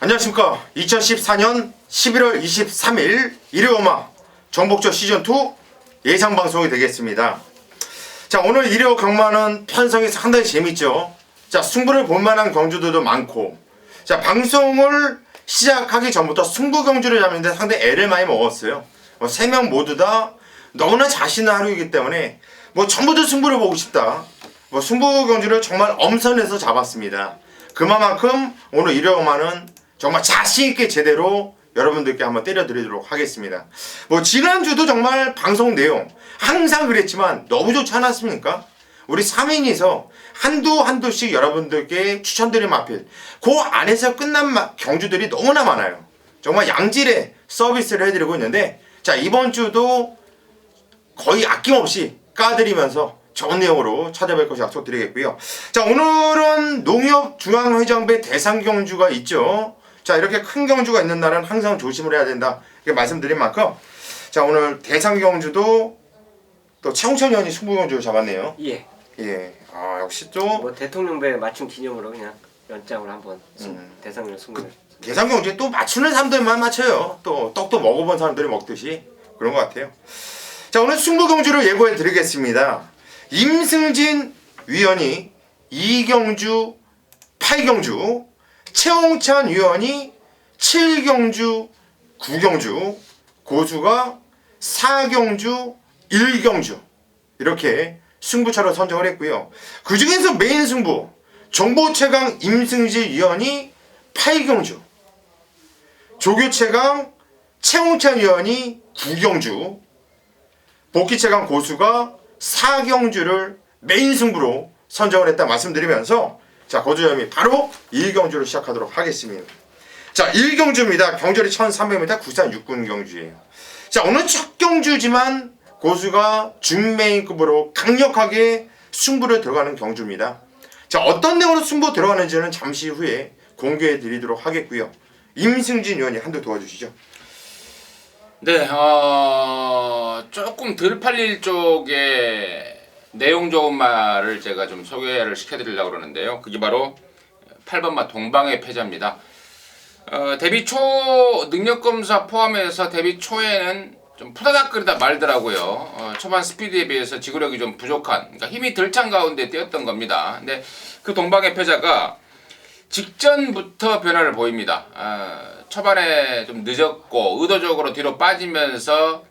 안녕하십니까. 2014년 11월 23일 일요음악 정복조 시즌2 예상방송이 되겠습니다. 자, 오늘 일요 경마는 편성이 상당히 재밌죠. 자, 승부를 볼만한 경주들도 많고, 자, 방송을 시작하기 전부터 승부 경주를 잡는데 상당히 애를 많이 먹었어요. 3명 모두 다 너무나 자신의 하루이기 때문에 전부 다 승부를 보고 싶다. 승부 경주를 정말 엄선해서 잡았습니다. 그만큼 오늘 일요음악은 정말 자신있게 제대로 여러분들께 한번 때려드리도록 하겠습니다. 지난주도 정말 방송 내용 항상 그랬지만 너무 좋지 않았습니까? 우리 3인이서 한두씩 여러분들께 추천드린 마필, 그 안에서 끝난 경주들이 너무나 많아요. 정말 양질의 서비스를 해드리고 있는데, 자, 이번 주도 거의 아낌없이 까드리면서 좋은 내용으로 찾아뵐 것을 약속드리겠고요. 자, 오늘은 농협중앙회장배 대상경주가 있죠. 자, 이렇게 큰 경주가 있는 날은 항상 조심을 해야 된다, 이렇게 말씀드린 만큼, 자, 오늘 대상경주도 또 최홍천 의원이 승부경주를 잡았네요. 예. 역시 또 대통령배 맞춤 기념으로 그냥 연장으로 한번 대상경 승부를. 대상경주에 또 맞추는 사람들만 맞춰요. 또 떡도 먹어본 사람들이 먹듯이 그런 것 같아요. 자, 오늘 승부경주를 예고해 드리겠습니다. 임승진 위원이 2경주 8경주, 최홍찬 위원이 7경주 9경주, 고수가 4경주 1경주 이렇게 승부차로 선정을 했고요. 그 중에서 메인 승부 정보 최강 임승진 위원이 8경주, 조교 최강 최홍찬 위원이 9경주, 복귀 최강 고수가 4경주를 메인 승부로 선정을 했다 말씀드리면서, 자, 고조점이 바로 1경주를 시작하도록 하겠습니다. 자, 1경주입니다. 경절이 1300m, 구산 6군 경주예요. 자, 오늘 첫 경주지만 고수가 준메인급으로 강력하게 승부를 들어가는 경주입니다. 자, 어떤 내용으로 승부 들어가는지는 잠시 후에 공개해 드리도록 하겠고요. 임승진 의원이 한두 도와주시죠. 네, 조금 덜 팔릴 쪽에 내용 좋은 말을 제가 좀 소개를 시켜드리려고 그러는데요. 그게 바로 8번마 동방의 패자입니다. 데뷔 초 능력검사 포함해서 데뷔 초에는 좀 푸다닥거리다 말더라고요. 초반 스피드에 비해서 지구력이 좀 부족한, 그러니까 힘이 덜 찬 가운데 뛰었던 겁니다. 근데 그 동방의 패자가 직전부터 변화를 보입니다. 초반에 좀 늦었고 의도적으로 뒤로 빠지면서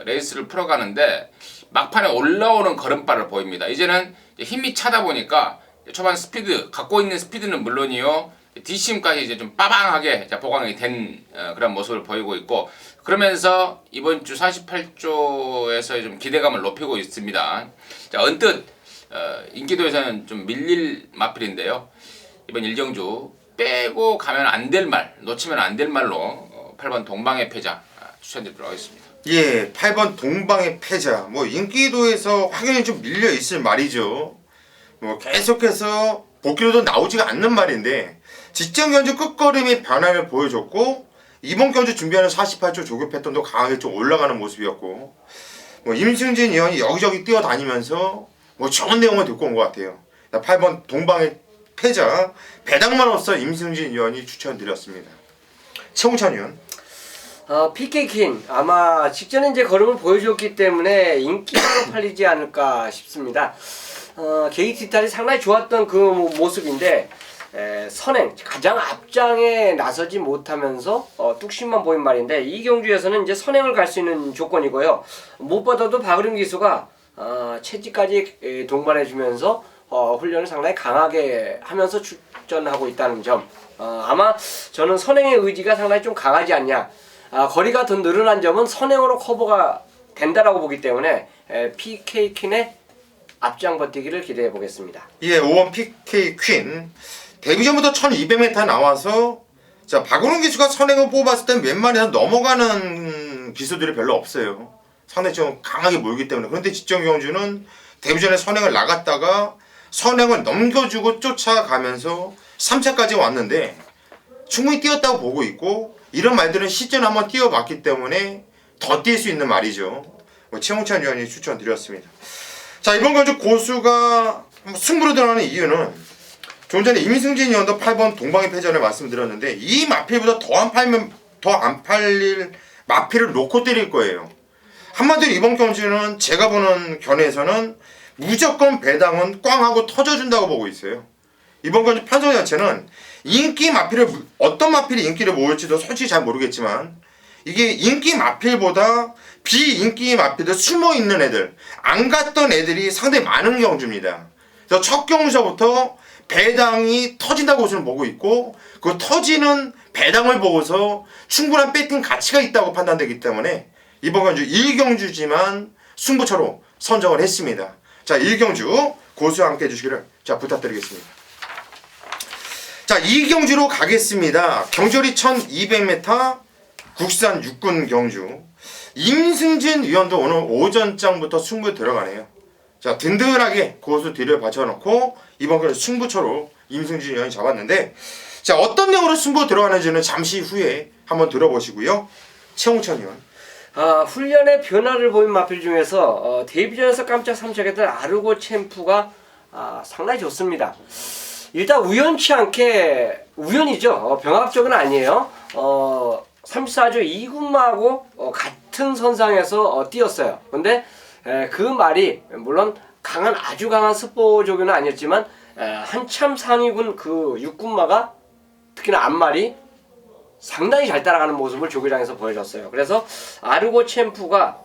레이스를 풀어가는데 막판에 올라오는 걸음발을 보입니다. 이제는 힘이 차다 보니까 초반 스피드, 갖고 있는 스피드는 물론이요, 뒷심까지 이제 좀 빠방하게 보강이 된 그런 모습을 보이고 있고, 그러면서 이번 주 48조에서 좀 기대감을 높이고 있습니다. 자, 언뜻 인기도에서는 좀 밀릴 마필인데요. 이번 1경주 빼고 가면 안 될 말, 놓치면 안 될 말로 8번 동방의 패자 추천드리도록 하겠습니다. 예, 8번 동방의 패자. 인기도에서 확연히 좀 밀려 있을 말이죠. 계속해서 복귀로도 나오지가 않는 말인데, 직전 경주 끝걸음이 변화를 보여줬고, 이번 경주 준비하는 48조 조교 패턴도 강하게 좀 올라가는 모습이었고, 임승진 의원이 여기저기 뛰어다니면서 좋은 내용을 듣고 온 것 같아요. 8번 동방의 패자 배당만없어 임승진 의원이 추천드렸습니다. 최홍찬 의원. PK킹 아마 직전에 이제 걸음을 보여줬기 때문에 인기로 팔리지 않을까 싶습니다. 게이트 이탈이 상당히 좋았던 그 모습인데, 선행 가장 앞장에 나서지 못하면서 뚝심만 보인 말인데, 이 경주에서는 이제 선행을 갈 수 있는 조건이고요. 무엇보다도 박으림 기수가 채지까지 동반해주면서 훈련을 상당히 강하게 하면서 출전하고 있다는 점, 아마 저는 선행의 의지가 상당히 좀 강하지 않냐, 거리가 더 늘어난 점은 선행으로 커버가 된다라고 보기 때문에 PK퀸의 앞장 버티기를 기대해 보겠습니다. 예, 5번 PK퀸 데뷔 전부터 1200m 나와서, 자, 박은홍 기수가 선행을 뽑았을 땐 웬만해서 넘어가는 기수들이 별로 없어요. 상당히 좀 강하게 몰기 때문에. 그런데 직전 경주는 데뷔 전에 선행을 나갔다가 선행을 넘겨주고 쫓아가면서 3차까지 왔는데 충분히 뛰었다고 보고 있고, 이런 말들은 시즌 한번 뛰어봤기 때문에 더 뛸 수 있는 말이죠. 최홍찬 위원이 추천드렸습니다. 자, 이번 경주 고수가 승부로 들어가는 이유는 좀 전에 임승진 의원도 8번 동방의 패전을 말씀드렸는데 이 마필보다 더 안 팔릴 마필을 놓고 때릴 거예요. 한마디로 이번 경주는 제가 보는 견해에서는 무조건 배당은 꽝 하고 터져준다고 보고 있어요. 이번 경주 판정 자체는 인기 마필을 어떤 마필이 인기를 모을지도 솔직히 잘 모르겠지만 이게 인기 마필보다 비인기 마필들 숨어있는 애들 안 갔던 애들이 상당히 많은 경주입니다. 그래서 첫 경주서부터 배당이 터진다고 저는 보고 있고 그 터지는 배당을 보고서 충분한 배팅 가치가 있다고 판단되기 때문에 이번 경주 1경주지만 승부처로 선정을 했습니다. 자, 1경주 고수와 함께 해주시기를 자 부탁드리겠습니다. 자, 2경주로 가겠습니다. 경주거리 1200m 국산 육군 경주. 임승진 위원도 오늘 오전장부터 승부에 들어가네요. 자, 든든하게 고수 뒤를 받쳐놓고 이번 경주 승부처로 임승진 위원이 잡았는데 자, 어떤 내용으로 승부 들어가는지는 잠시 후에 한번 들어보시고요. 최홍천 위원. 훈련의 변화를 보인 마필 중에서 데뷔전에서 깜짝 삼척했던 아르고 챔프가 상당히 좋습니다. 일단 우연치 않게 우연이죠. 병합적은 아니에요. 34조 2군마하고 같은 선상에서 뛰었어요. 근데 그 말이 물론 아주 강한 스포조교는 아니었지만 한참 상위군 그 6군마가 특히나 앞말이 상당히 잘 따라가는 모습을 조교장에서 보여줬어요. 그래서 아르고 챔프가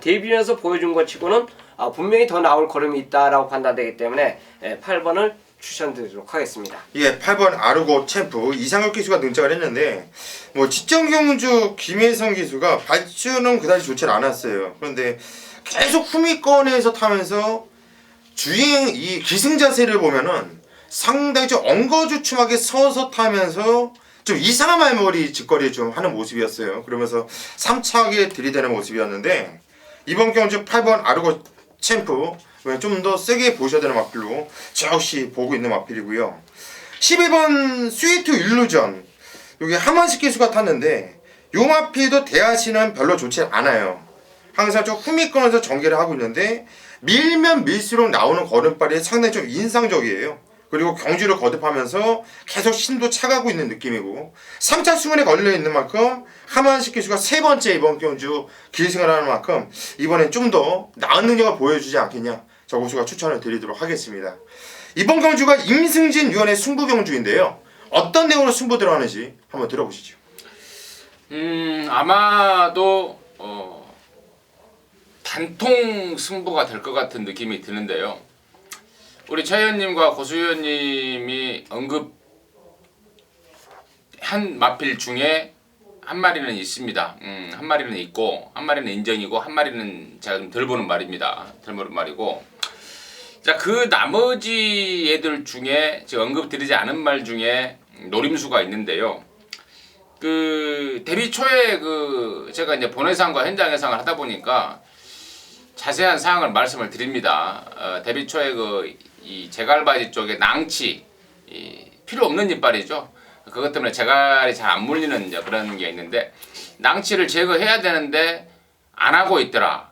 데뷔전에서 보여준 것 치고는 분명히 더 나올 걸음이 있다라고 판단되기 때문에 8번을 추천드리도록 하겠습니다. 예, 8번 아르고 챔프 이상혁 기수가 등장을 했는데 뭐 직전경주 김혜성 기수가 발주는 그다지 좋지 않았어요. 그런데 계속 후미권에서 타면서 주행 이 기승 자세를 보면은 상당히 좀 엉거주춤하게 서서 타면서 좀 이상한 말머리 짓거리 좀 하는 모습이었어요. 그러면서 3차하게 들이대는 모습이었는데 이번 경주 8번 아르고 챔프 좀 더 세게 보셔야 되는 마필로 저 역시 보고 있는 마필이고요. 11번 스위트 일루전 여기 하만식 기수가 탔는데 요 마필도 대하시는 별로 좋지 않아요. 항상 좀 후미권에서 전개를 하고 있는데 밀면 밀수록 나오는 걸음발이 상당히 좀 인상적이에요. 그리고 경주를 거듭하면서 계속 심도 차가고 있는 느낌이고 3차 승원에 걸려있는 만큼 하만식 기수가 세 번째 이번 경주 길승을 하는 만큼 이번엔 좀 더 나은 능력을 보여주지 않겠냐 저 고수가 추천을 드리도록 하겠습니다. 이번 경주가 임승진 위원의 승부 경주인데요. 어떤 내용으로 승부 들어가는지 한번 들어보시죠. 아마도 단통 승부가 될 것 같은 느낌이 드는데요. 우리 최 의원님과 고수 의원님이 언급한 마필 중에 한 마리는 있습니다. 한 마리는 있고 한 마리는 인정이고 한 마리는 제가 좀 덜 보는 말입니다. 덜 보는 말이고 자, 그 나머지 애들 중에 제가 언급드리지 않은 말 중에 노림수가 있는데요. 그 데뷔 초에 그 제가 이제 본회상과 현장 예상을 하다 보니까 자세한 사항을 말씀을 드립니다. 데뷔 초에 이 제갈바지 쪽에 낭치 필요 없는 이빨이죠. 그것 때문에 제갈이 잘 안 물리는 이제 그런 게 있는데 낭치를 제거해야 되는데 안 하고 있더라.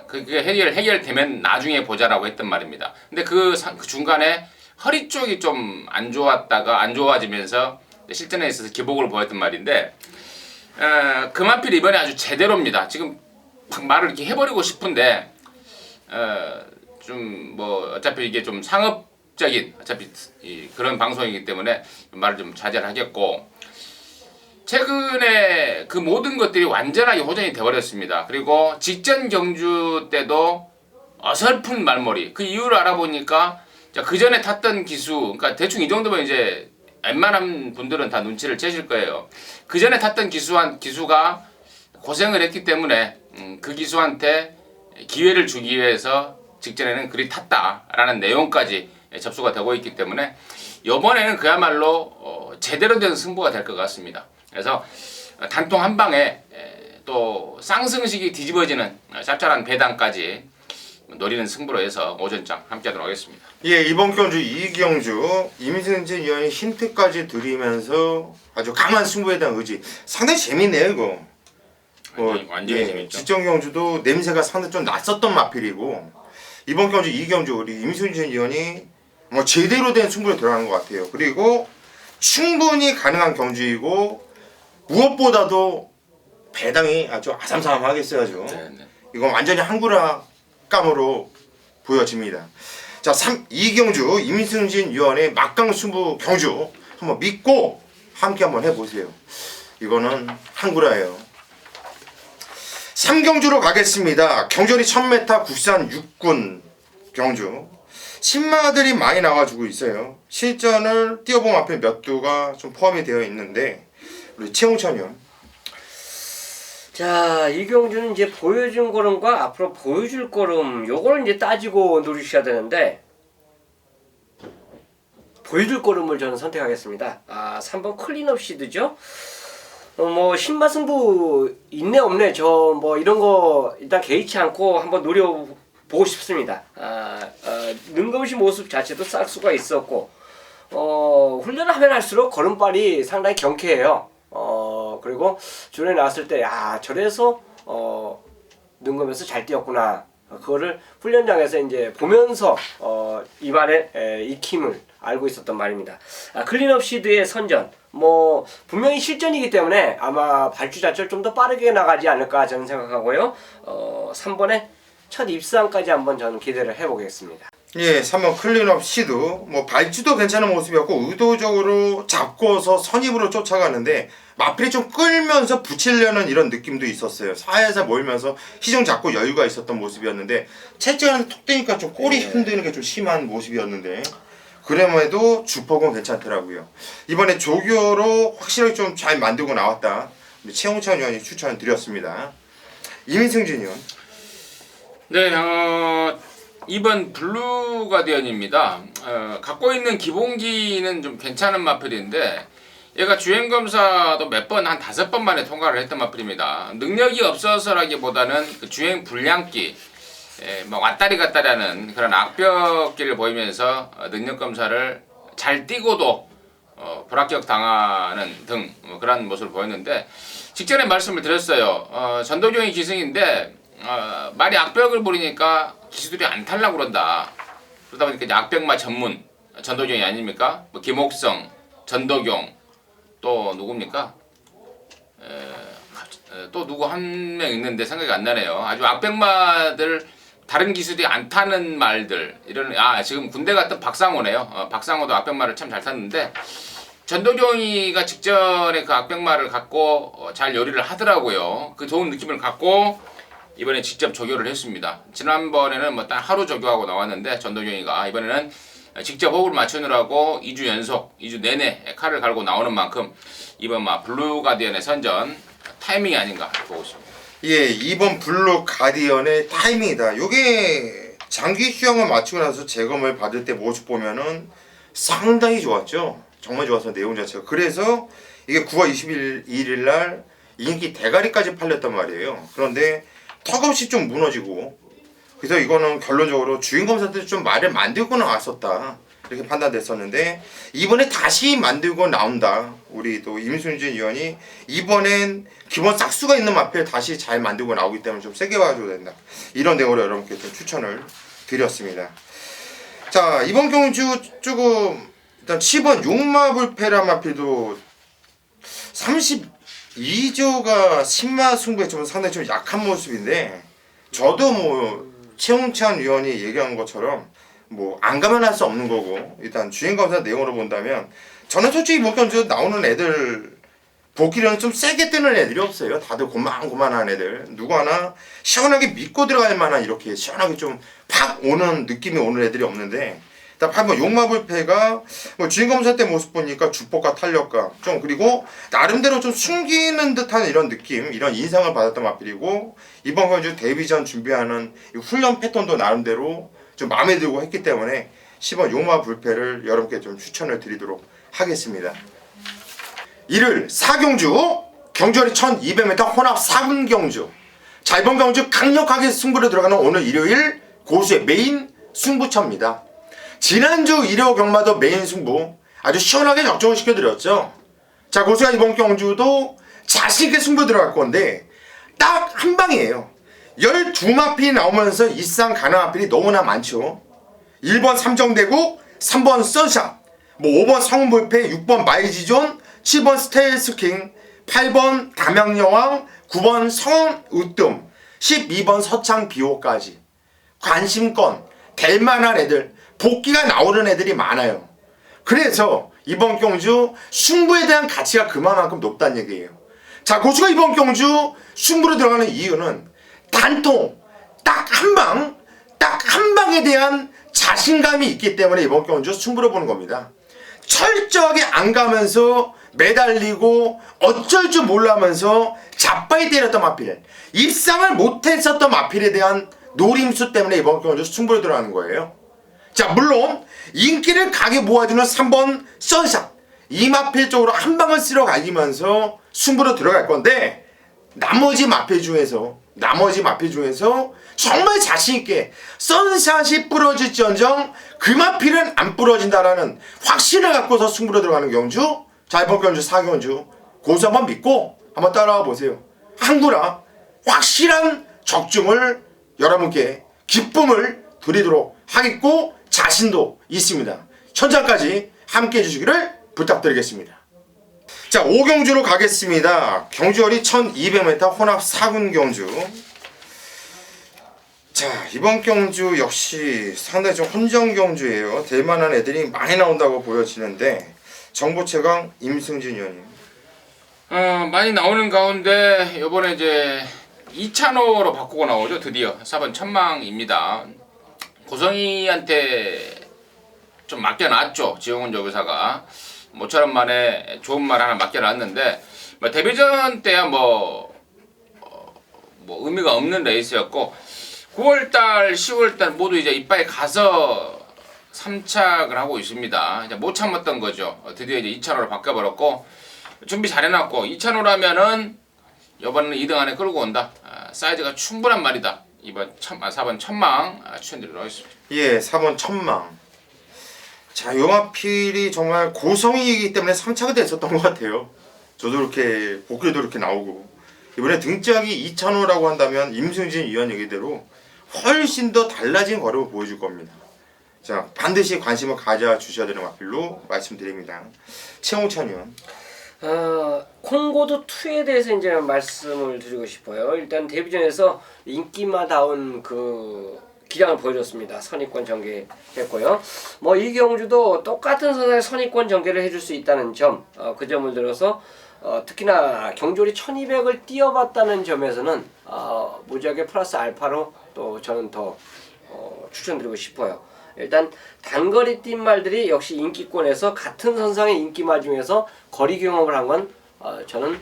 그게 해결되면 나중에 보자라고 했던 말입니다. 근데 그 중간에 허리 쪽이 좀 안 좋았다가 안 좋아지면서 실전에 있어서 기복을 보였던 말인데 그 마필이 이번에 아주 제대로입니다. 지금 막 말을 이렇게 해버리고 싶은데 좀 뭐 어차피 이게 좀 상업적인 어차피 그런 방송이기 때문에 말을 좀 자제를 하겠고 최근에 그 모든 것들이 완전하게 호전이 돼버렸습니다. 그리고 직전 경주 때도 어설픈 말머리 그 이유를 알아보니까 그 전에 탔던 기수 그러니까 대충 이 정도면 이제 웬만한 분들은 다 눈치를 채실 거예요. 그 전에 탔던 기수가 고생을 했기 때문에 그 기수한테 기회를 주기 위해서 직전에는 그리 탔다라는 내용까지 접수가 되고 있기 때문에 이번에는 그야말로 제대로 된 승부가 될 것 같습니다. 그래서 단통 한 방에 또 쌍승식이 뒤집어지는 짭짤한 배당까지 노리는 승부로 해서 오전장 함께하도록 하겠습니다. 예, 이번 경주 이경주 임승진 위원이 힌트까지 드리면서 아주 강한 승부에 대한 의지 상당히 재밌네요 이거. 완전히 재밌죠. 직전 경주도 냄새가 상당히 좀 났었던 마필이고 이번 경주 이경주 우리 임승진 위원이 뭐 제대로 된 승부에 들어가는 것 같아요. 그리고 충분히 가능한 경주이고 무엇보다도 배당이 아주 아삼삼하겠어요. 아주. 네. 이건 완전히 한구라감으로 보여집니다. 자, 2경주 임승진 위원의 막강 승부 경주 한번 믿고 함께 한번 해보세요. 이거는 한구라예요. 3경주로 가겠습니다. 경전이 1000m 국산 6군 경주. 신마들이 많이 나와주고 있어요. 실전을 뛰어본 앞에 몇 두가 좀 포함이 되어 있는데 우리 최홍찬 위원. 자, 이 경주는 이제 보여준 걸음과 앞으로 보여줄 걸음 요걸 이제 따지고 누르셔야 되는데 보여줄 걸음을 저는 선택하겠습니다. 3번 클린업 시드죠. 뭐 신마승부 있네 없네 저 뭐 이런 거 일단 개의치 않고 한번 노려보고 싶습니다. 능검시 모습 자체도 싹 수가 있었고 훈련을 하면 할수록 걸음발이 상당히 경쾌해요. 그리고 전에 나왔을 때 저래서 능검에서 잘 뛰었구나. 그거를 훈련장에서 이제 보면서 입안에 익힘을 알고 있었던 말입니다. 클린업 시드의 선전 뭐 분명히 실전이기 때문에 아마 발주 자체를 좀 더 빠르게 나가지 않을까 저는 생각하고요. 3번에 첫 입상까지 한번 저는 기대를 해보겠습니다. 예, 3번 클린업 시드 뭐 발주도 괜찮은 모습이었고 의도적으로 잡고서 선입으로 쫓아가는데 마필이 좀 끌면서 붙이려는 이런 느낌도 있었어요. 살살 몰면서 희정 잡고 여유가 있었던 모습이었는데 채찍을 톡 뜨니까 좀 꼬리 흔드는 게 좀 심한 모습이었는데 그럼에도 주폭은 괜찮더라고요. 이번에 조교로 확실하게 좀 잘 만들고 나왔다. 우리 최홍찬 위원이 추천을 드렸습니다. 이민승진 위원. 네, 2번 블루 가디언입니다. 갖고 있는 기본기는 좀 괜찮은 마필인데 얘가 주행검사도 몇 번, 한 5번 만에 통과를 했던 마필입니다. 능력이 없어서라기보다는 그 주행 불량기, 뭐 왔다리 갔다리 하는 그런 악벽기를 보이면서 능력검사를 잘 뛰고도 불합격 당하는 등 그런 모습을 보였는데 직전에 말씀을 드렸어요. 전도경이 기승인데 말이 악벽을 부리니까 기수들이 안 탈라고 그런다. 그러다 보니까 이제 악벽마 전문 전도경이 아닙니까? 뭐 김옥성, 전도경 또 누굽니까? 또 누구 한 명 있는데 생각이 안 나네요. 아주 악벽마들 다른 기수들이 안 타는 말들 이런 지금 군대 갔던 박상호네요. 박상호도 악벽마를 참 잘 탔는데 전도경이가 직전에 그 악벽마를 갖고 잘 요리를 하더라고요. 그 좋은 느낌을 갖고 이번에 직접 조교를 했습니다. 지난번에는 뭐 딱 하루 조교하고 나왔는데 전도경이가 이번에는 직접 호흡을 맞추느라고 2주 연속, 2주 내내 칼을 갈고 나오는 만큼 이번 블루 가디언의 선전 타이밍이 아닌가 보고 있습니다. 예, 2번 블루 가디언의 타이밍이다. 요게 장기 휴양을 마치고 나서 재검을 받을 때 모습 보면은 상당히 좋았죠. 정말 좋았어 내용 자체가. 그래서 이게 9월 21일 날 인기 대가리까지 팔렸단 말이에요. 그런데 턱없이 좀 무너지고 그래서 이거는 결론적으로 주인검사들이 좀 말을 만들고 나왔었다 이렇게 판단됐었는데 이번에 다시 만들고 나온다. 우리 또 임순진 위원이 이번엔 기본 싹수가 있는 마필 다시 잘 만들고 나오기 때문에 좀 세게 봐줘야 된다. 이런 내용으로 여러분께 좀 추천을 드렸습니다. 자, 이번 경주 조금 일단 10번 용마불페라 마필도 32조가 신마 승부에 좀 상당히 좀 약한 모습인데 저도 뭐 최홍찬 위원이 얘기한 것처럼 뭐 안 가면 할 수 없는 거고 일단 주행검사 내용으로 본다면 저는 솔직히 못 견뎌 나오는 애들 보기로는 좀 세게 뜨는 애들이 없어요. 다들 고만고만한 애들 누구 하나 시원하게 믿고 들어갈 만한 이렇게 시원하게 좀 팍 오는 느낌이 오는 애들이 없는데 일단 8번 용마불패가 뭐 주인검사 때 모습 보니까 주폭과 탄력과 좀 그리고 나름대로 좀 숨기는 듯한 이런 느낌 이런 인상을 받았던 마필이고 이번 경주 데뷔전 준비하는 이 훈련 패턴도 나름대로 좀 마음에 들고 했기 때문에 10번 용마불패를 여러분께 좀 추천을 드리도록 하겠습니다. 이를 4경주 경주거리 1200m 혼합 4분 경주 자 이번 경주 강력하게 승부를 들어가는 오늘 일요일 고수의 메인 승부처입니다. 지난주 일요 경마도 메인 승부 아주 시원하게 적중을 시켜드렸죠. 자 고수가 이번 경주도 자신있게 승부 들어갈 건데 딱 한 방이에요. 12마필이 나오면서 이상 가능한 필이 너무나 많죠. 1번 삼정대국 3번 선샷, 뭐 5번 성불패, 6번 마이지존, 7번 스테일스킹, 8번 담양여왕, 9번 성은으뜸, 12번 서창비호까지 관심권 될 만한 애들, 복귀가 나오는 애들이 많아요. 그래서 이번 경주 승부에 대한 가치가 그만큼 높다는 얘기예요. 자, 고수가 이번 경주 승부로 들어가는 이유는 단통 딱 한 방에 대한 자신감이 있기 때문에 이번 경주 승부를 보는 겁니다. 철저하게 안 가면서 매달리고 어쩔 줄 몰라면서 자빠이 때렸던 마필, 입상을 못했었던 마필에 대한 노림수 때문에 이번 경주 승부를 들어가는 거예요. 자, 물론 인기를 가게 모아주는 3번 선샷, 이 마필 쪽으로 한 방을 쓸어 가기면서 승부로 들어갈 건데, 나머지 마필 중에서 정말 자신있게 선샷이 부러질지언정 그 마필은 안 부러진다라는 확신을 갖고서 승부로 들어가는 경주. 자, 이번 경주 4경주 고수 한번 믿고 한번 따라와 보세요. 항구라 확실한 적중을 여러분께 기쁨을 드리도록 하겠고 자신도 있습니다. 현장까지 함께 해주시기를 부탁드리겠습니다. 자, 5경주로 가겠습니다. 경주거리 1200m 혼합 4군 경주. 자, 이번 경주 역시 상당히 좀 혼전 경주예요. 될 만한 애들이 많이 나온다고 보여지는데, 정보 최강 임승진 의원님. 많이 나오는 가운데 이번에 이제 2차로로 바꾸고 나오죠. 드디어 4번 천망입니다. 고성이한테 좀 맡겨놨죠. 지용훈 조교사가 모처럼 만에 좋은 말 하나 맡겨놨는데, 뭐 데뷔전 때야 뭐 의미가 없는 레이스였고, 9월달, 10월달 모두 이제 이빠에 가서 3착을 하고 있습니다. 이제 못 참았던 거죠. 드디어 이제 2차로로 바꿔버렸고, 준비 잘 해놨고, 2차로라면은 이번에는 2등 안에 끌고 온다. 사이즈가 충분한 말이다. 이번 4번 천망 추천드리도록 하겠습니다. 예, 4번 천망. 자, 요 마필이 정말 고성이기 때문에 3차가 됐었던 것 같아요. 저도 이렇게 복귀도 이렇게 나오고, 이번에 등짝이 2차로라고 한다면 임승진 위원 얘기대로 훨씬 더 달라진 걸음을 보여줄 겁니다. 자, 반드시 관심을 가져주셔야 되는 마필로 말씀드립니다. 최홍찬 의원. 콩고도 2에 대해서 이제 말씀을 드리고 싶어요. 일단 데뷔전에서 인기마다운 그 기량을 보여줬습니다. 선입권 전개했고요. 뭐 이 경주도 똑같은 선상에 선입권 전개를 해줄 수 있다는 점, 그 점을 들어서 특히나 경주리 1200을 뛰어봤다는 점에서는 무지하게 플러스 알파로 또 저는 더 추천드리고 싶어요. 일단 단거리 뛴 말들이 역시 인기권에서 같은 선상의 인기말 중에서 거리 경험을 한 건 저는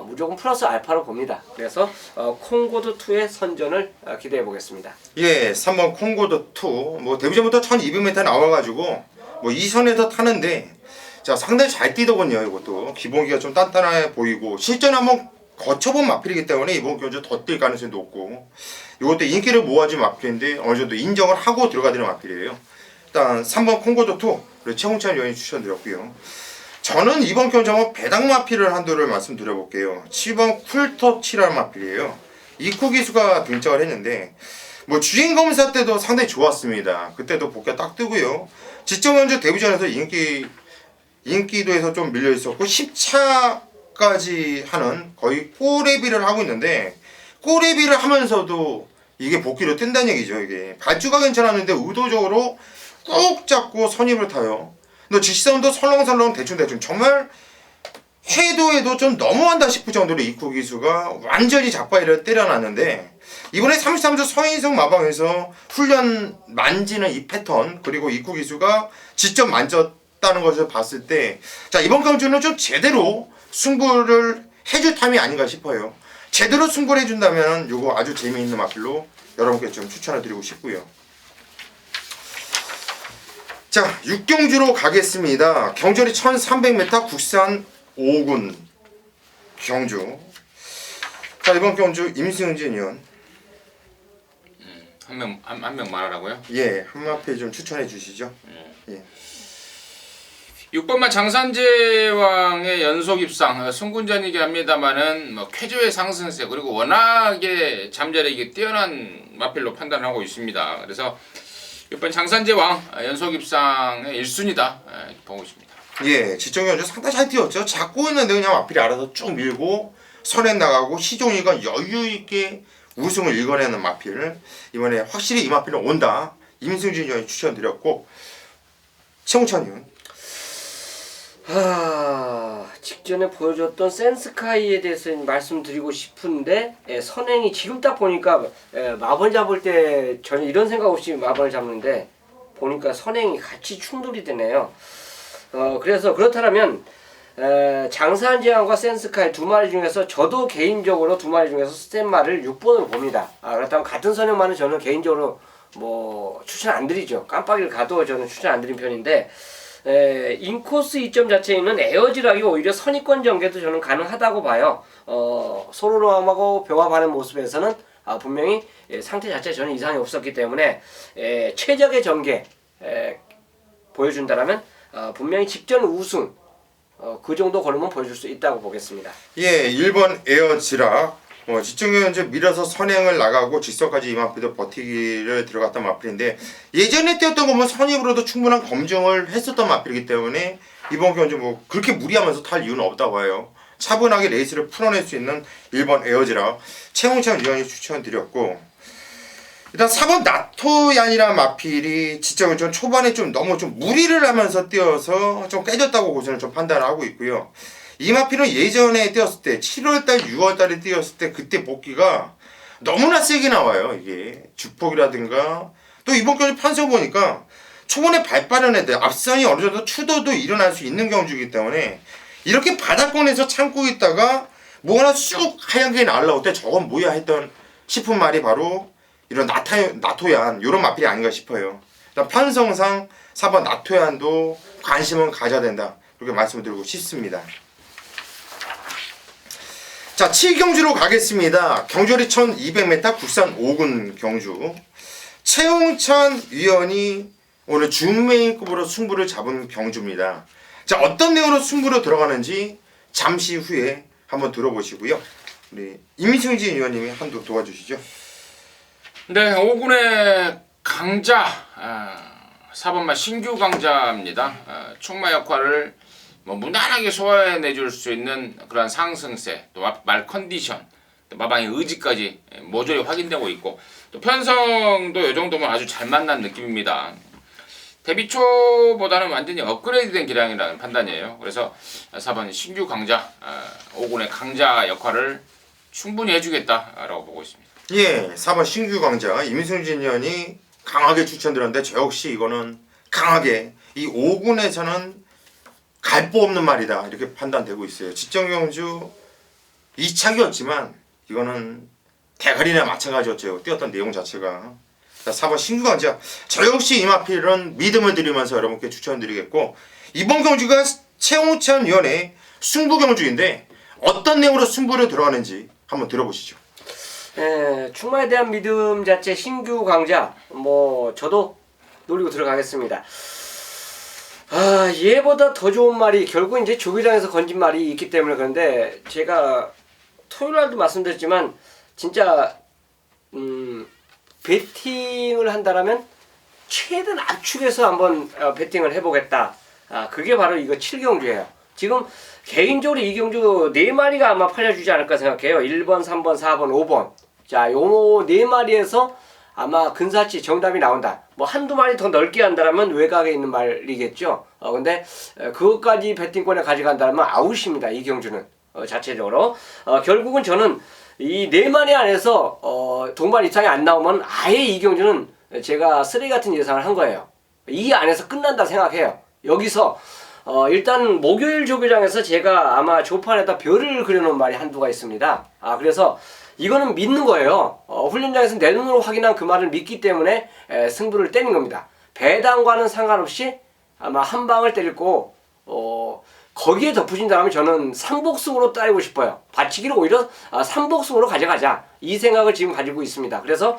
무조건 플러스 알파로 봅니다. 그래서 콩고드 2의 선전을 기대해 보겠습니다. 예, 3번 콩고드 2. 뭐 데뷔전부터 1200m 나와가지고 뭐 2선에서 타는데, 자, 상당히 잘 뛰더군요. 이것도 기본기가 좀 단단해 보이고, 실전 한번 거쳐본 마필이기 때문에 이번 경주 더 뛸 가능성이 높고, 이것도 인기를 모아준 마필인데 어느 정도 인정을 하고 들어가야 되는 마필이에요. 일단 3번 콩고드 2 그리고 최홍찬 위원이 추천드렸고요. 저는 이번 경주 한번 배당 마필을 한두를 말씀드려볼게요. 7번 쿨터치라는 마필이에요. 이쿠 기수가 등장을 했는데, 뭐 주행검사 때도 상당히 좋았습니다. 그때도 복귀가 딱 뜨고요. 직전 경주 데뷔전에서 인기도에서 좀 밀려 있었고, 10차까지 하는 거의 꼬레비를 하고 있는데, 꼬레비를 하면서도 이게 복귀로 뜬다는 얘기죠. 이게 발주가 괜찮았는데 의도적으로 꾹 잡고 선입을 타요. 근데 직선도 설렁설렁 대충 정말 해도 좀 너무한다 싶을 정도로 이쿠 기수가 완전히 작바이를 때려놨는데, 이번에 33주 서인성 마방에서 훈련 만지는 이 패턴, 그리고 이쿠 기수가 직접 만졌다는 것을 봤을 때, 자, 이번 경주는 좀 제대로 승부를 해줄 타임이 아닌가 싶어요. 제대로 승부를 해준다면 이거 아주 재미있는 마필로 여러분께 좀 추천을 드리고 싶고요. 자, 6경주로 가겠습니다. 경주거리 1300m 국산 5군 경주. 자, 이번 경주 임승진 의원. 한 명 말하라고요? 예, 한 마필 좀 추천해 주시죠. 예. 6번마 장산제왕의 연속 입상, 승군전이긴 합니다만은 뭐 쾌조의 상승세, 그리고 워낙에 잠재력이 뛰어난 마필로 판단하고 있습니다. 그래서 이번 장산제왕 연속 입상의 1순위다 보고 있습니다. 예, 지정이 현재 상당히 잘 뛰었죠. 잡고 있는데 그냥 마필이 알아서 쭉 밀고 선에 나가고 시종이가 여유 있게 우승을 이겨내는 마필. 이번에 확실히 이 마필은 온다. 임승진 의원이 추천드렸고 최홍찬 의원. 직전에 보여줬던 센스카이에 대해서 말씀드리고 싶은데 선행이 지금 딱 보니까 마번 잡을 때 전혀 이런 생각 없이 마번을 잡는데 보니까 선행이 같이 충돌이 되네요. 그래서 그렇다면 장산제왕과 센스카이 두 마리 중에서 저도 개인적으로 두 마리 중에서 스탠마를 6번으로 봅니다. 그렇다면 같은 선행만은 저는 개인적으로 뭐 추천 안 드리죠. 깜빡이를 가도 저는 추천 안 드린 편인데 인코스 이점 자체에 있는 에어지락이 오히려 선의권 전개도 저는 가능하다고 봐요. 소로로함하고 병합하는 모습에서는 분명히 상태 자체에 저는 이상이 없었기 때문에 최적의 전개 보여준다라면 분명히 직전 우승 그 정도 걸으면 보여줄 수 있다고 보겠습니다. 예, 1번 에어지락. 지정이 현재 밀어서 선행을 나가고 직선까지 이 마필도 버티기를 들어갔던 마필인데 예전에 뛰었던 거면 선입으로도 충분한 검증을 했었던 마필이기 때문에 이번 경주 뭐 그렇게 무리하면서 탈 이유는 없다고 봐요. 차분하게 레이스를 풀어낼 수 있는 1번 에어지락 최홍찬 위원이 추천드렸고 일단 4번 나토얀이라는 마필이 지정이 좀 초반에 좀 너무 좀 무리를 하면서 뛰어서 좀 깨졌다고 고전을 좀 판단하고 있고요. 이 마필은 예전에 뛰었을 때 7월달 6월달에 뛰었을 때 그때 복귀가 너무나 세게 나와요. 이게 주폭이라든가 또 이번 경기 판서 보니까 초반에 발 빠른 애들 앞선이 어느 정도 추도도 일어날 수 있는 경주이기 때문에 이렇게 바닥권에서 참고 있다가 뭐 하나 쑥 하얀 게 날라올 때 저건 뭐야 했던 싶은 말이 바로 이런 나토얀 이런 마필이 아닌가 싶어요. 일단 편성상 4번 나토얀도 관심은 가져야 된다. 그렇게 말씀을 드리고 싶습니다. 자, 7경주로 가겠습니다. 경주리 1200m 국산 5군 경주. 최홍찬 위원이 오늘 준메인급으로 승부를 잡은 경주입니다. 자, 어떤 내용으로 승부로 들어가는지 잠시 후에 한번 들어보시고요. 우리 임승진 위원님이 한번 도와주시죠. 네, 5군의 강자 4번마 신규 강자입니다. 충마 역할을 뭐 무난하게 소화해내줄 수 있는 그런 상승세, 또 말 컨디션, 또 마방의 의지까지 모조리 확인되고 있고 또 편성도 이 정도면 아주 잘 만난 느낌입니다. 데뷔 초보다는 완전히 업그레이드된 기량이라는 판단이에요. 그래서 4번 신규 강자, 5군의 강자 역할을 충분히 해주겠다라고 보고 있습니다. 예, 4번 신규 강자 임승진 위원이 강하게 추천드렸는데 저 역시 이거는 강하게 이 5군에서는 갈 보 없는 말이다 이렇게 판단되고 있어요. 직전경주 2차기였지만 이거는 대가리나 마찬가지였죠. 뛰었던 내용 자체가. 자, 4번 신규 강자 저 역시 이 마필은 믿음을 드리면서 여러분께 추천드리겠고 이번 경주가 최홍찬 위원의 승부 경주인데 어떤 내용으로 승부를 들어가는지 한번 들어보시죠. 충마에 대한 믿음 자체 신규 강자 뭐 저도 노리고 들어가겠습니다. 얘보다 더 좋은 말이 결국 이제 조기장에서 건진 말이 있기 때문에 그런데 제가 토요일날도 말씀드렸지만 진짜 배팅을 한다라면 최대한 압축해서 한번 배팅을 해보겠다. 그게 바로 이거 7경주예요. 지금 개인적으로 이 경주 4마리가 아마 팔려주지 않을까 생각해요. 1번, 3번, 4번, 5번. 자, 요 4마리에서 아마 근사치 정답이 나온다. 뭐 한두 마리 더 넓게 한다면 외곽에 있는 말이겠죠. 근데 그것까지 배팅권에 가져간다면 아웃입니다. 이 경주는 자체적으로. 결국은 저는 이 4마리 안에서 동반 이상이 안 나오면 아예 이 경주는 제가 쓰레기 같은 예상을 한 거예요. 이 안에서 끝난다 생각해요. 여기서 일단 목요일 조교장에서 제가 아마 조판에다 별을 그려놓은 말이 한두가 있습니다. 그래서 이거는 믿는 거예요. 훈련장에서 내 눈으로 확인한 그 말을 믿기 때문에 승부를 때린 겁니다. 배당과는 상관없이 아마 한 방을 때리고 거기에 덧붙인다면 저는 삼복승으로 따르고 싶어요. 받치기를 오히려 삼복승으로 가져가자 이 생각을 지금 가지고 있습니다. 그래서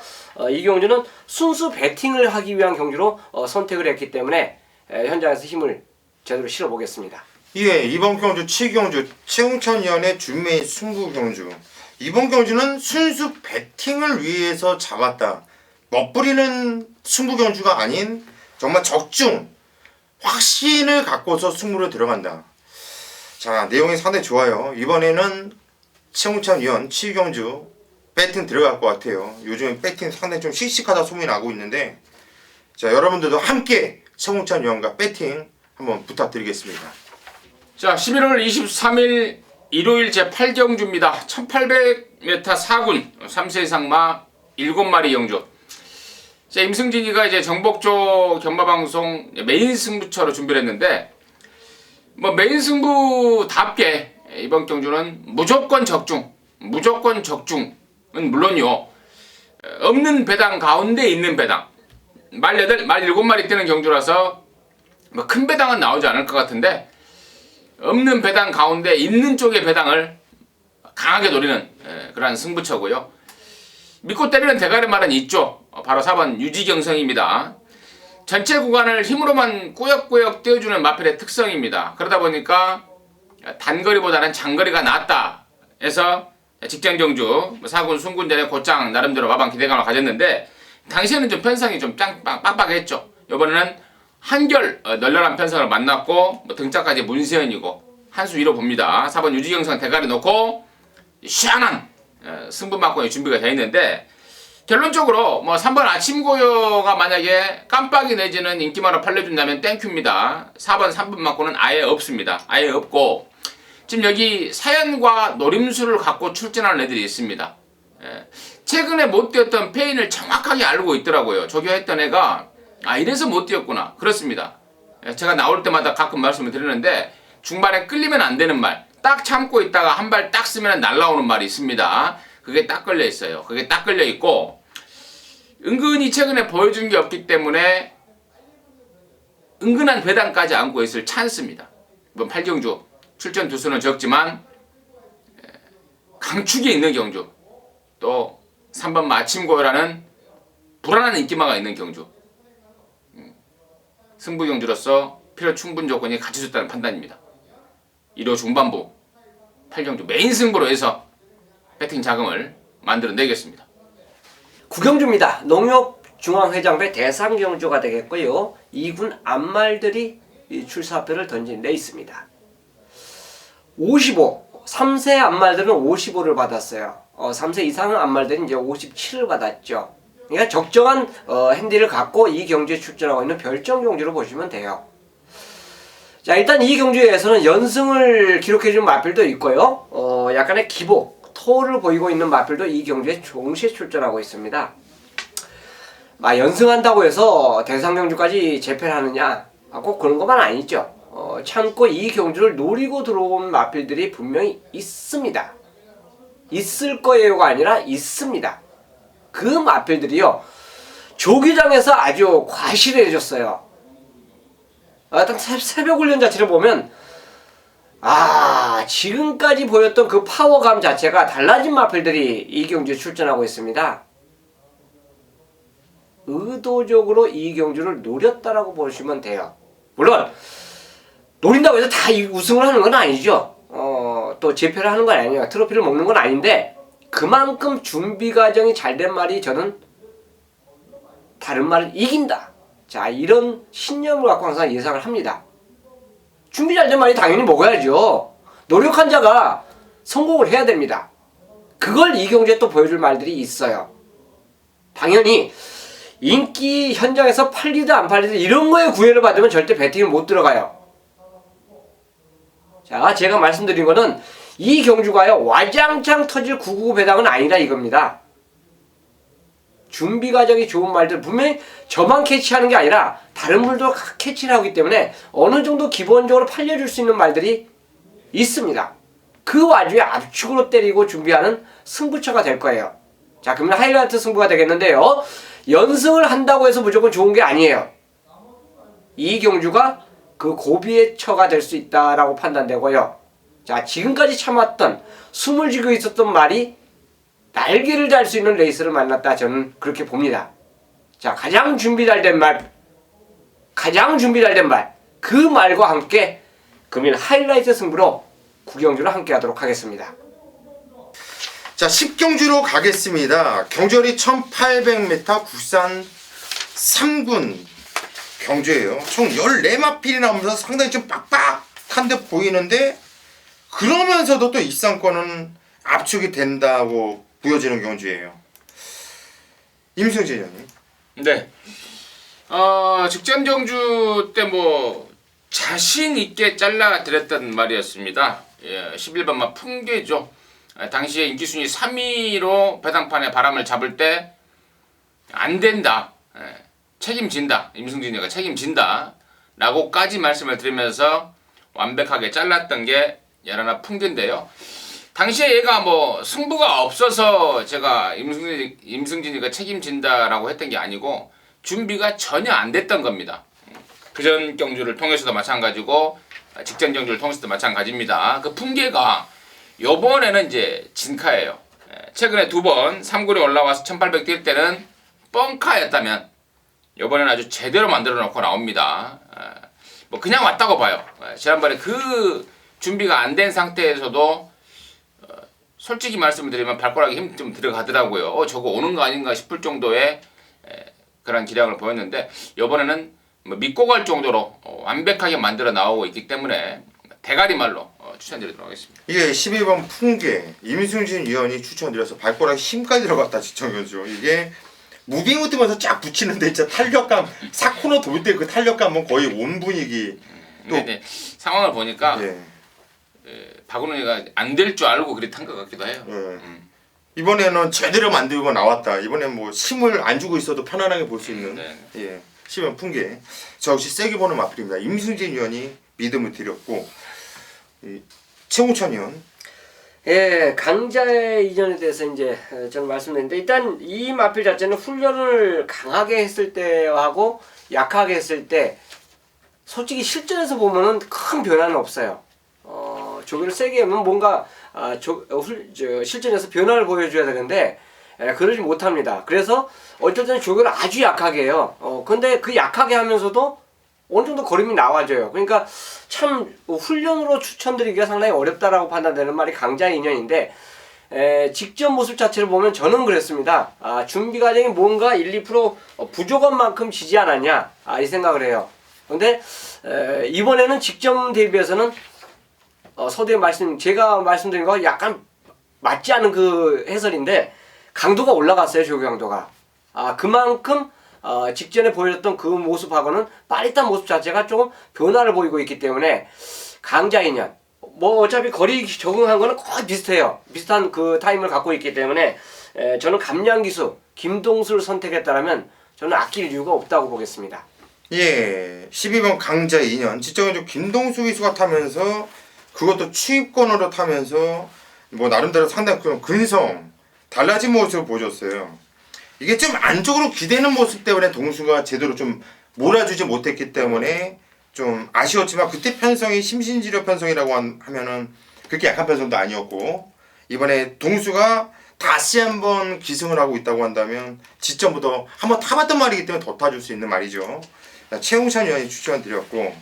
이 경주는 순수 배팅을 하기 위한 경주로 선택을 했기 때문에 현장에서 힘을 제대로 실어보겠습니다. 예, 이번 경주 7경주 최홍찬 위원의 준메인 승부 경주. 이번 경주는 순수 배팅을 위해서 잡았다. 멋부리는 승부 경주가 아닌 정말 적중 확신을 갖고서 승부로 들어간다. 자, 내용이 상당히 좋아요. 이번에는 최홍찬 위원 치유경주 배팅 들어갈 것 같아요. 요즘에 배팅 상당히 좀 씩씩하다 소문이 나고 있는데, 자, 여러분들도 함께 최홍찬 위원과 배팅 한번 부탁드리겠습니다. 자, 11월 23일 일요일 제8경주입니다. 1800m 4군 3세 이상 마 7마리 경주. 자, 임승진이가 이제 정복조 경마방송 메인 승부처로 준비를 했는데, 뭐 메인 승부답게 이번 경주는 무조건 적중은 물론요, 없는 배당 가운데 있는 배당, 말 7마리 뛰는 경주라서 뭐 큰 배당은 나오지 않을 것 같은데, 없는 배당 가운데 있는 쪽의 배당을 강하게 노리는 그러한 승부처고요. 믿고 때리는 대가리 말은 있죠. 바로 4번 유지경성입니다. 전체 구간을 힘으로만 꾸역꾸역 띄워주는 마필의 특성입니다. 그러다 보니까 단거리보다는 장거리가 낫다 해서 직전 경주 4군 순군전에 곧장 나름대로 마방 기대감을 가졌는데, 당시에는 좀 편성이 좀 빡빡했죠. 이번에는 한결 널널한 편성을 만났고, 뭐 등짝까지 문세현이고 한 수 위로 봅니다. 4번 유지경성 대가리 놓고 시원한 승부 막고의 준비가 되어 있는데, 결론적으로 뭐 3번 아침고요가 만약에 깜빡이 내지는 인기만으로 팔려준다면 땡큐입니다. 4번 3번 막고는 아예 없습니다. 아예 없고, 지금 여기 사연과 노림수를 갖고 출전하는 애들이 있습니다. 최근에 못 뛰었던 페인을 정확하게 알고 있더라고요. 조교했던 애가 이래서 못 뛰었구나. 그렇습니다. 제가 나올 때마다 가끔 말씀을 드리는데, 중반에 끌리면 안 되는 말, 딱 참고 있다가 한 발 딱 쓰면 날라오는 말이 있습니다. 그게 딱 걸려 있어요. 그게 딱 걸려 있고, 은근히 최근에 보여준 게 없기 때문에 은근한 배당까지 안고 있을 찬스입니다. 이번 8경주 출전 두수는 적지만 강축이 있는 경주, 또 3번 마침고요라는 불안한 인기마가 있는 경주, 승부 경주로서 필요 충분 조건이 갖춰졌다는 판단입니다. 1호 중반부 8경주 메인 승부로 해서 배팅 자금을 만들어내겠습니다. 구경주입니다. 농협중앙회장배 대상경주가 되겠고요. 2군 암말들이 출사표를 던진 레이스입니다. 55, 3세 암말들은 55를 받았어요. 3세 이상은 암말들은 이제 57을 받았죠. 그러니까 적정한 핸디를 갖고 이 경주에 출전하고 있는 별정 경주로 보시면 돼요. 자, 일단 이 경주에서는 연승을 기록해준 마필도 있고요. 약간의 기복, 토를 보이고 있는 마필도 이 경주에 동시에 출전하고 있습니다. 연승한다고 해서 대상경주까지 재패를 하느냐, 꼭 그런 것만 아니죠. 참고 이 경주를 노리고 들어온 마필들이 분명히 있습니다. 있을 거예요가 아니라 있습니다. 그 마필들이요, 조기장에서 아주 과실해졌어요. 일단 새벽 훈련 자체를 보면 지금까지 보였던 그 파워감 자체가 달라진 마필들이 이 경주에 출전하고 있습니다. 의도적으로 이 경주를 노렸다라고 보시면 돼요. 물론 노린다고 해서 다 우승을 하는 건 아니죠. 또 재패를 하는 건 아니에요. 트로피를 먹는 건 아닌데, 그만큼 준비 과정이 잘된 말이 저는 다른 말을 이긴다. 자, 이런 신념을 갖고 항상 예상을 합니다. 준비 잘된 말이 당연히 먹어야죠. 노력한 자가 성공을 해야 됩니다. 그걸 이 경주에 또 보여줄 말들이 있어요. 당연히 인기 현장에서 팔리든 안 팔리든 이런 거에 구애를 받으면 절대 배팅을 못 들어가요. 자, 제가 말씀드린 거는 이 경주가요, 와장창 터질 999 배당은 아니라 이겁니다. 준비 과정이 좋은 말들, 분명히 저만 캐치하는 게 아니라 다른 분들도 캐치를 하기 때문에 어느 정도 기본적으로 팔려줄 수 있는 말들이 있습니다. 그 와중에 압축으로 때리고 준비하는 승부처가 될 거예요. 자, 그러면 하이라이트 승부가 되겠는데요, 연승을 한다고 해서 무조건 좋은 게 아니에요. 이 경주가 그 고비의 처가 될 수 있다라고 판단되고요. 자, 지금까지 참았던, 숨을 쥐고 있었던 말이 날개를 달 수 있는 레이스를 만났다, 저는 그렇게 봅니다. 자, 가장 준비 잘 된 말, 그 말과 함께 금일 하이라이트 승부로 구경주를 함께 하도록 하겠습니다. 자, 10경주로 가겠습니다. 경주거리 1800m 국산 3군 경주예요. 총 14마필이 나오면서 상당히 좀 빡빡한 데 보이는데 그러면서도 또 입상권은 압축이 된다고 보여지는 경주예요. 임승진 의원님. 네. 직전 경주 때 뭐 자신 있게 잘라 드렸던 말이었습니다. 11번마 풍계죠. 당시에 인기 순위 3위로 배당판에 바람을 잡을 때 안 된다. 책임진다. 임승진이가 책임진다. 라고까지 말씀을 드리면서 완벽하게 잘랐던 게 야라나 풍계인데요. 당시에 얘가 뭐 승부가 없어서 제가 임승진이가 책임진다라고 했던 게 아니고 준비가 전혀 안 됐던 겁니다. 그전 경주를 통해서도 마찬가지고 직전 경주를 통해서도 마찬가지입니다. 그 풍계가 요번에는 이제 진카예요. 최근에 2번 3군에 올라와서 1800 뛸 때는 뻥카였다면 요번에는 아주 제대로 만들어 놓고 나옵니다. 뭐 그냥 왔다고 봐요. 지난번에 그 준비가 안 된 상태에서도 솔직히 말씀을 드리면 발가락에 힘 좀 들어가더라고요. 저거 오는 거 아닌가 싶을 정도의 그런 기량을 보였는데 이번에는 뭐 믿고 갈 정도로 완벽하게 만들어 나오고 있기 때문에 대가리말로 추천드리도록 하겠습니다. 이게 12번 풍계 임승진 위원이 추천드려서 발가락에 힘까지 들어갔다 지청현주. 이게 무빙을 뜨면서 쫙 붙이는데 진짜 탄력감 4코너 돌 때 그 탄력감은 거의 온 분위기. 또 네, 상황을 보니까 예. 박은호가 안 될 줄 알고 그랬던 것 같기도 해요. 이번에는 제대로 만들고 나왔다. 이번엔 뭐 힘을 안 주고 있어도 편안하게 볼 수 있는 네. 예. 10번 풍계. 저 역시 세게 보는 마필입니다. 임승진 위원이 믿음을 드렸고 최홍천 위원. 예, 강자의 이전에 대해서 이제 저는 말씀드렸는데 일단 이 마필 자체는 훈련을 강하게 했을 때하고 약하게 했을 때 솔직히 실전에서 보면은 큰 변화는 없어요. 조기를 세게 하면 뭔가 실전에서 변화를 보여줘야 되는데 그러지 못합니다. 그래서 어쩔 때는 조기를 아주 약하게 해요. 근데 그 약하게 하면서도 어느 정도 걸음이 나와줘요. 그러니까 참 훈련으로 추천드리기가 상당히 어렵다라고 판단되는 말이 강자의 인연인데 직전 모습 자체를 보면 저는 그랬습니다. 준비 과정이 뭔가 1, 2% 부족한 만큼 지지 않았냐 이 생각을 해요. 근데 이번에는 직전 대비해서는 서두에 제가 말씀드린 거 약간 맞지 않은 그 해설인데 강도가 올라갔어요. 조교 강도가. 그만큼 직전에 보여줬던 그 모습하고는 빠릿한 모습 자체가 조금 변화를 보이고 있기 때문에 강자 인연 뭐 어차피 거리 적응한 거는 거의 비슷해요. 비슷한 그 타임을 갖고 있기 때문에 저는 감량기수 김동수를 선택했다라면 저는 아낄 이유가 없다고 보겠습니다. 예, 12번 강자 2년 지적은 김동수 기수가 타면서 그것도 추입권으로 타면서 뭐 나름대로 상당히 그런 근성 달라진 모습을 보여줬어요. 이게 좀 안쪽으로 기대는 모습 때문에 동수가 제대로 좀 몰아주지 못했기 때문에 좀 아쉬웠지만 그때 편성이 심신지려 편성이라고 하면은 그렇게 약한 편성도 아니었고 이번에 동수가 다시 한번 기승을 하고 있다고 한다면 지점보다 한번 타봤던 말이기 때문에 더 타줄 수 있는 말이죠. 최홍찬 위원이 추천드렸고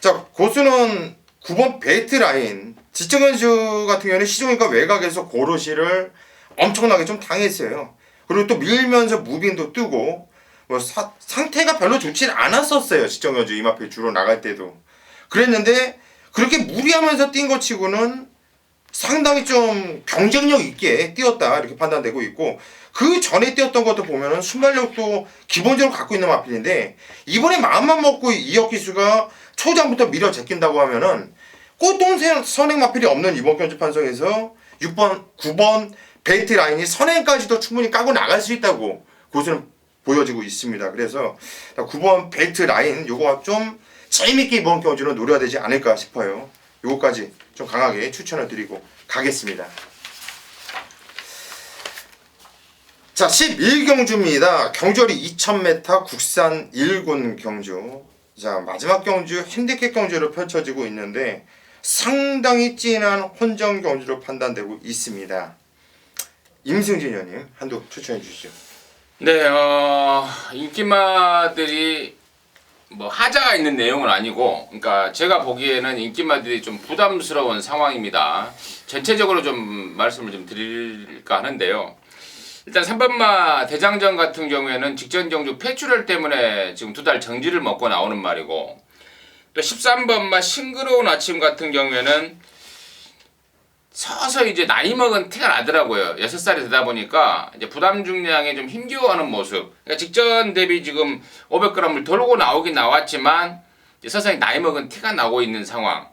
자 고수는 9번 베이트라인 지정현수 같은 경우는 시종이가 외곽에서 고로시를 엄청나게 좀 당했어요. 그리고 또 밀면서 무빙도 뜨고 뭐 상태가 별로 좋진 않았었어요. 지정현수 이마필 주로 나갈 때도 그랬는데 그렇게 무리하면서 뛴 것 치고는 상당히 좀 경쟁력 있게 뛰었다 이렇게 판단되고 있고 그 전에 뛰었던 것도 보면은 순발력도 기본적으로 갖고 있는 마필인데 이번에 마음만 먹고 이혁 기수가 초장부터 밀어 제낀다고 하면은 꽃동 선행 마필이 없는 이번 경주 판성에서 6번, 9번 베이트 라인이 선행까지도 충분히 까고 나갈 수 있다고 고수는 보여지고 있습니다. 그래서 9번 베이트 라인 요거 좀 재밌게 이번 경주는 노려야 되지 않을까 싶어요. 요거까지 좀 강하게 추천을 드리고 가겠습니다. 자 11경주입니다. 경주거리 2000m 국산 1군 경주. 자 마지막 경주 핸디캡 경주로 펼쳐지고 있는데 상당히 진한 혼전 경주로 판단되고 있습니다. 임승진 의원님 한두 추천해 주시죠. 네, 인기마들이 뭐 하자가 있는 내용은 아니고, 그러니까 제가 보기에는 인기마들이 좀 부담스러운 상황입니다. 전체적으로 좀 말씀을 좀 드릴까 하는데요. 일단 3번마 대장정 같은 경우에는 직전 경주 폐출혈 때문에 지금 2달 정지를 먹고 나오는 말이고, 또 13번마 싱그러운 아침 같은 경우에는 서서히 이제 나이 먹은 티가 나더라고요. 6살이 되다 보니까 이제 부담 중량에 좀 힘겨워하는 모습. 그러니까 직전 대비 지금 500g을 덜고 나오긴 나왔지만 이제 서서히 나이 먹은 티가 나고 있는 상황.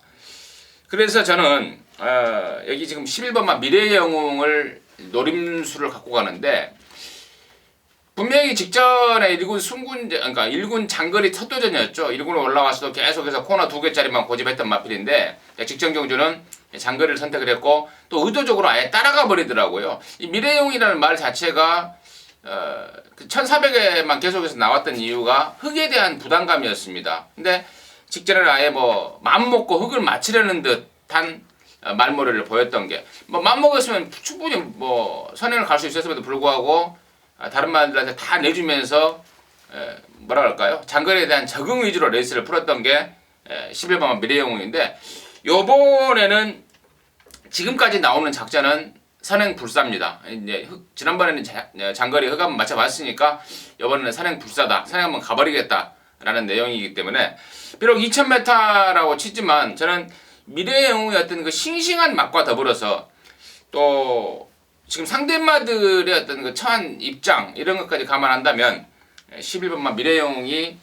그래서 저는 여기 지금 11번마 미래의 영웅을 노림수를 갖고 가는데, 분명히 직전에 1군 순군, 그러니까 1군 장거리 첫 도전이었죠. 1군에 올라와서도 계속해서 코너 2개짜리만 고집했던 마필인데, 직전 경주는 장거리를 선택을 했고 또 의도적으로 아예 따라가 버리더라고요. 이 미래용이라는 말 자체가 1400에만 계속해서 나왔던 이유가 흙에 대한 부담감이었습니다. 근데 직전에 아예 뭐 맘먹고 흙을 맞추려는 듯한 말머리를 보였던 게, 뭐 맘먹었으면 충분히 뭐 선행을 갈 수 있었음에도 불구하고 다른 말들한테 다 내주면서 뭐라 그럴까요? 장거리에 대한 적응 위주로 레이스를 풀었던 게 11번 미래영웅인데, 요번에는 지금까지 나오는 작전은 선행 불사입니다. 이제 지난번에는 장거리 흙 한번 맞춰봤으니까 이번에는 선행 불사다. 선행 한번 가버리겠다라는 내용이기 때문에, 비록 2000m라고 치지만 저는 미래의 영웅의 어떤 그 싱싱한 맛과 더불어서 또 지금 상대마들의 어떤 그 처한 입장 이런 것까지 감안한다면 11번만 미래의 영웅이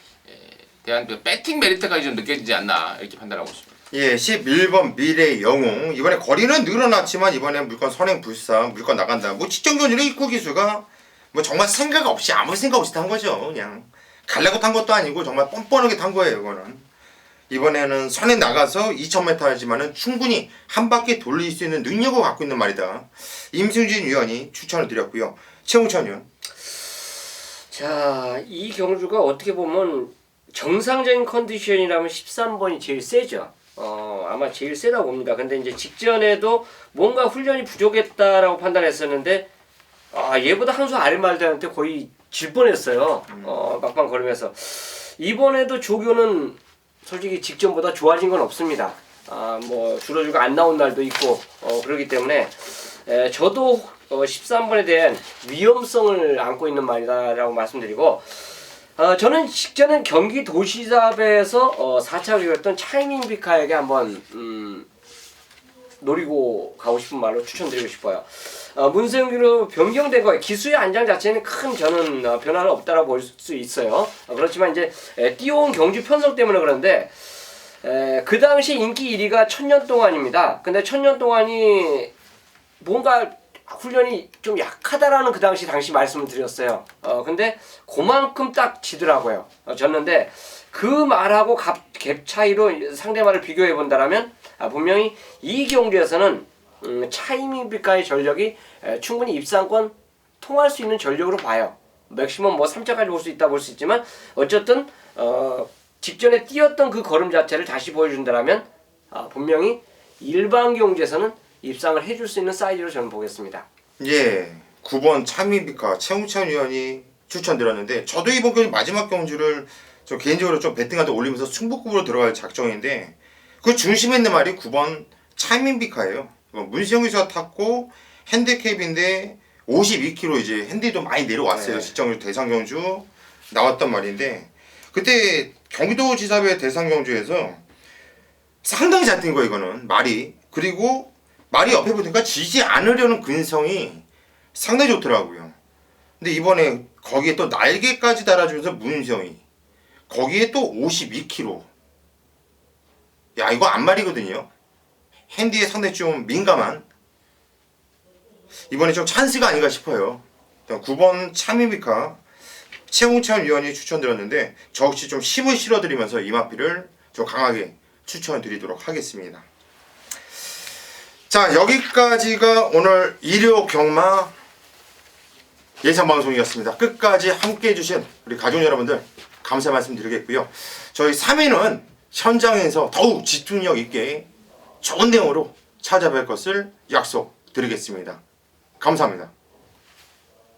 대한 그 배팅 메리트까지 좀 느껴지지 않나 이렇게 판단하고 있습니다. 예, 11번 미래의 영웅. 이번에 거리는 늘어났지만 이번에 물건 선행 불사, 물건 나간다. 뭐 직전 경주는 입구 기수가 뭐 정말 생각 없이 아무 생각 없이 탄 거죠. 그냥 갈라고 탄 것도 아니고 정말 뻔뻔하게 탄 거예요. 이거는 이번에는 선행 나가서 2000m지만은 충분히 한 바퀴 돌릴 수 있는 능력을 갖고 있는 말이다. 임승진 위원이 추천을 드렸고요. 최홍천 위원. 자, 이 경주가 어떻게 보면 정상적인 컨디션이라면 13번이 제일 세죠. 아마 제일 세다고 봅니다. 근데 이제 직전에도 뭔가 훈련이 부족했다라고 판단했었는데, 얘보다 한 수 아래 말들한테 거의 질 뻔했어요. 막판 걸으면서. 이번에도 조교는 솔직히 직전보다 좋아진 건 없습니다. 뭐 줄어들고 안 나온 날도 있고 그렇기 때문에 저도 13번에 대한 위험성을 안고 있는 말이다라고 말씀드리고, 저는 직전엔 경기 도시잡에서 4차를 이뤘던 차이밍비카에게 한번 노리고 가고 싶은 말로 추천드리고 싶어요. 문세영기로 변경된 거예요. 기수의 안장 자체는 큰 저는 변화는 없다라고 볼 수 있어요. 그렇지만 이제 띄워온 경주 편성 때문에 그런데, 그 당시 인기 1위가 1000년 동안입니다. 근데 1000년 동안이 뭔가 훈련이 좀 약하다라는 그 당시 말씀을 드렸어요. 근데 그만큼 딱 지더라고요. 졌는데 그 말하고 갭 차이로 상대말을 비교해 본다라면 분명히 이 경기에서는 차이밍비카의 전력이 충분히 입상권 통할 수 있는 전력으로 봐요. 맥시멈 뭐 3차까지 볼 수 있다 볼 수 있지만 어쨌든 직전에 뛰었던 그 걸음 자체를 다시 보여준다라면 분명히 일반 경주에서는 입상을 해줄 수 있는 사이즈로 저는 보겠습니다. 예, 9번 차미비카 최홍찬 위원이 추천드렸는데, 저도 이번 경주 마지막 경주를 저 개인적으로 좀 배팅한테 올리면서 승부급으로 들어갈 작정인데, 그 중심에 있는 말이 9번 차민비카예요. 문시영 기수가 탔고 핸디캡인데 52kg 이제 핸디도 많이 내려왔어요. 네. 직전 대상 경주 나왔단 말인데, 그때 경기도 지사회 대상 경주에서 상당히 잘 뛴 거예요. 이거는 말이. 그리고 말이 옆에 붙으니까 지지 않으려는 근성이 상당히 좋더라고요. 근데 이번에 거기에 또 날개까지 달아주면서 문시영이 거기에 또 52kg. 야, 이거 안 말이거든요. 핸디에 상당히 좀 민감한, 이번에 좀 찬스가 아닌가 싶어요. 9번 차미비카 최홍찬 위원이 추천드렸는데, 저 혹시 좀 힘을 실어드리면서 이 마필을 좀 강하게 추천드리도록 하겠습니다. 자, 여기까지가 오늘 일요 경마 예상방송이었습니다. 끝까지 함께 해주신 우리 가족 여러분들 감사 말씀드리겠고요. 저희 3위는 현장에서 더욱 집중력 있게 좋은 내용으로 찾아뵐 것을 약속드리겠습니다. 감사합니다.